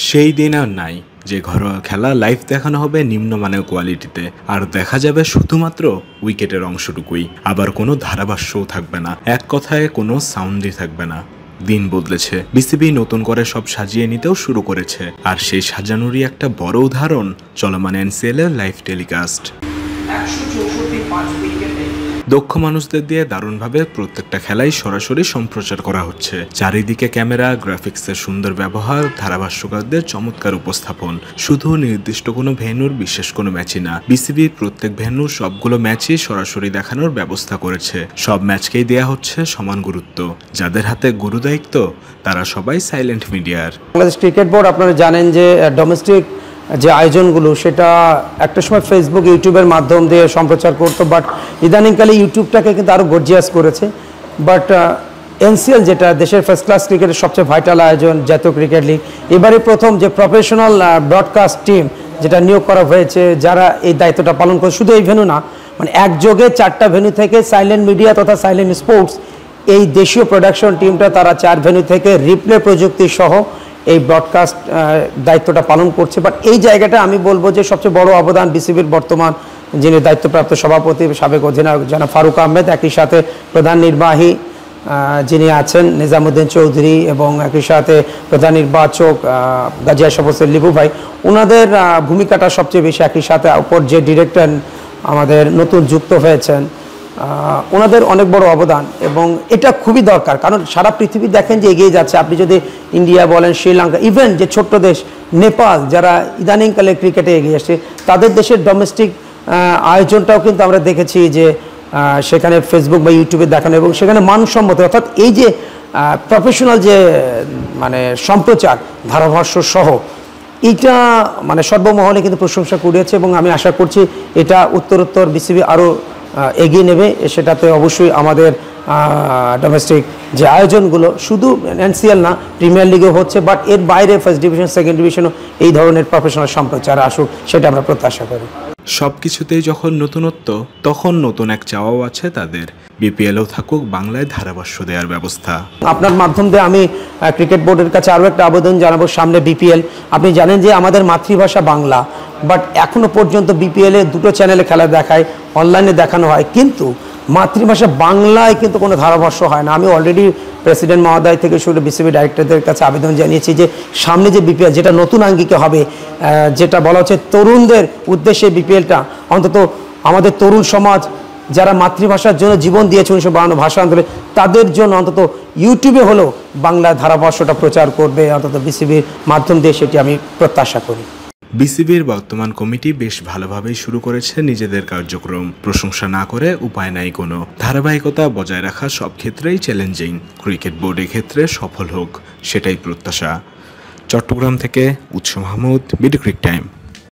সেই দিন আর নাই যে ঘরোয়া খেলা লাইভ দেখানো হবে নিম্নমানের কোয়ালিটিতে, আর দেখা যাবে শুধুমাত্র উইকেটের অংশটুকুই। আবার কোনো ধারাভাষ্যও থাকবে না, এক কথায় কোনো সাউন্ডই থাকবে না। দিন বদলেছে, বিসিবি নতুন করে সব সাজিয়ে নিতেও শুরু করেছে, আর সেই সাজানোরই একটা বড় উদাহরণ চলমান এনসিএল এর লাইভ টেলিকাস্ট। দক্ষ মানুষদের দিয়ে দারুণভাবে প্রত্যেকটা খেলাই সরাসরি সম্প্রচার করা হচ্ছে। চারিদিকে ক্যামেরা, গ্রাফিক্সের সুন্দর ব্যবহার, ধারাভাষ্যকারদের চমৎকার উপস্থাপন। শুধু নির্দিষ্ট কোনো ভেন্যুর বিশেষ কোনো ম্যাচই না, বিসিবি প্রত্যেক ভেন্যুর সবগুলো ম্যাচই সরাসরি দেখানোর ব্যবস্থা করেছে। সব ম্যাচকেই দেয়া হচ্ছে সমান গুরুত্ব। যাদের হাতে গুরুদায়িত্ব তারা সবাই সাইলেন্ট মিডিয়ার। বাংলাদেশ ক্রিকেট বোর্ড আপনারা জানেন যে ডোমেস্টিক যে আয়োজনগুলো সেটা একটা সময় ফেসবুক, ইউটিউবের মাধ্যম দিয়ে সম্প্রচার করতো, বাট ইদানিংকালে ইউটিউবটাকে কিন্তু আরও গর্জিয়াস করেছে। বাট এনসিএল যেটা দেশের ফার্স্ট ক্লাস ক্রিকেটের সবচেয়ে ভাইটাল আয়োজন, জাতীয় ক্রিকেট লিগ, এবারে প্রথম যে প্রফেশনাল ব্রডকাস্ট টিম যেটা নিয়োগ করা হয়েছে, যারা এই দায়িত্বটা পালন করে, শুধু এই ভেন্যু না, মানে একযোগে 4টা ভেন্যু থেকে সাইলেন্ট মিডিয়া তথা সাইলেন্ট স্পোর্টস এই দেশীয় প্রোডাকশন টিমটা তারা 4 ভেন্যু থেকে রিপ্লে প্রযুক্তি সহ এই ব্রডকাস্ট দায়িত্বটা পালন করছে। বাট এই জায়গাটা আমি বলবো যে সবচেয়ে বড় অবদান বিসিবির বর্তমান যিনি দায়িত্বপ্রাপ্ত সভাপতি সাবেক অধিনায়ক জনাব ফারুক আহমেদ, একই সাথে প্রধান নির্বাহী যিনি আছেন নিজামুদ্দিন চৌধুরী, এবং একই সাথে প্রধান নির্বাচক গাজী আশরাফ হোসেন লিপু ভাই, ওনাদের ভূমিকাটা সবচেয়ে বেশি। একই সাথে অপর যে ডিরেক্টর আমাদের নতুন যুক্ত হয়েছেন, ওনাদের অনেক বড় অবদান, এবং এটা খুবই দরকার। কারণ সারা পৃথিবী দেখেন যে এগিয়ে যাচ্ছে। আপনি যদি ইন্ডিয়া বলেন, শ্রীলঙ্কা, ইভেন যে ছোট্ট দেশ নেপাল, যারা ইদানিংকালে ক্রিকেটে এগিয়ে আসছে, তাদের দেশের ডোমেস্টিক আয়োজনটাও কিন্তু আমরা দেখেছি যে সেখানে ফেসবুক বা ইউটিউবে দেখানো, এবং সেখানে মানসম্মত, অর্থাৎ এই যে প্রফেশনাল যে মানে সম্প্রচার ধারাভাষ্য সহ, এইটা মানে সর্বমহলে কিন্তু প্রশংসা কুড়িয়েছে, এবং আমি আশা করছি এটা উত্তরোত্তর বিসিবি আরও এগিয়ে নেবে। সেটাতে অবশ্যই আমাদের ডোমেস্টিক যে আয়োজনগুলো শুধু এনসিএল না, প্রিমিয়ার লিগেও হচ্ছে, বাট এর বাইরে ফার্স্ট ডিভিশন, সেকেন্ড ডিভিশনও এই ধরনের প্রফেশনাল সম্প্রচার আসুক, সেটা আমরা প্রত্যাশা করি। সব কিছুতেই যখন নতুনত্ব, তখন নতুন এক চাওয়াও আছে তাদের, বিপিএলও থাকুক বাংলায় ধারাভাষ্য দেওয়ার ব্যবস্থা। আপনার মাধ্যম দিয়ে আমি ক্রিকেট বোর্ডের কাছে আরও একটা আবেদন জানাবো, সামনে বিপিএল। আপনি জানেন যে আমাদের মাতৃভাষা বাংলা, বাট এখনও পর্যন্ত বিপিএলে 2টো চ্যানেলে খেলা দেখায়, অনলাইনে দেখানো হয়, কিন্তু মাতৃভাষা বাংলায় কিন্তু কোনো ধারাভাষ্য হয় না। আমি অলরেডি প্রেসিডেন্ট মহোদয় থেকে শুরু বিসিবি ডাইরেক্টরদের কাছে আবেদন জানিয়েছি যে সামনে যে বিপিএল, যেটা নতুন আঙ্গিকে হবে, যেটা বলা হচ্ছে তরুণদের উদ্দেশ্যে বিপিএলটা, অন্তত আমাদের তরুণ সমাজ যারা মাতৃভাষার জন্য জীবন দিয়েছে 1952 ভাষা আন্দোলনে, তাদের জন্য অন্তত ইউটিউবে হলেও বাংলা ধারাভাষ্যটা প্রচার করবে, অন্তত বিসিবির মাধ্যম দিয়ে, সেটি আমি প্রত্যাশা করি। বিসিবির বর্তমান কমিটি বেশ ভালোভাবেই শুরু করেছে নিজেদের কার্যক্রম। প্রশংসা না করে উপায় নাই কোনো। ধারাবাহিকতা বজায় রাখা সব ক্ষেত্রেই চ্যালেঞ্জিং। ক্রিকেট বোর্ডের ক্ষেত্রে সফল হোক, সেটাই প্রত্যাশা। চট্টগ্রাম থেকে উৎস মাহমুদ, বিডি ক্রিক টাইম।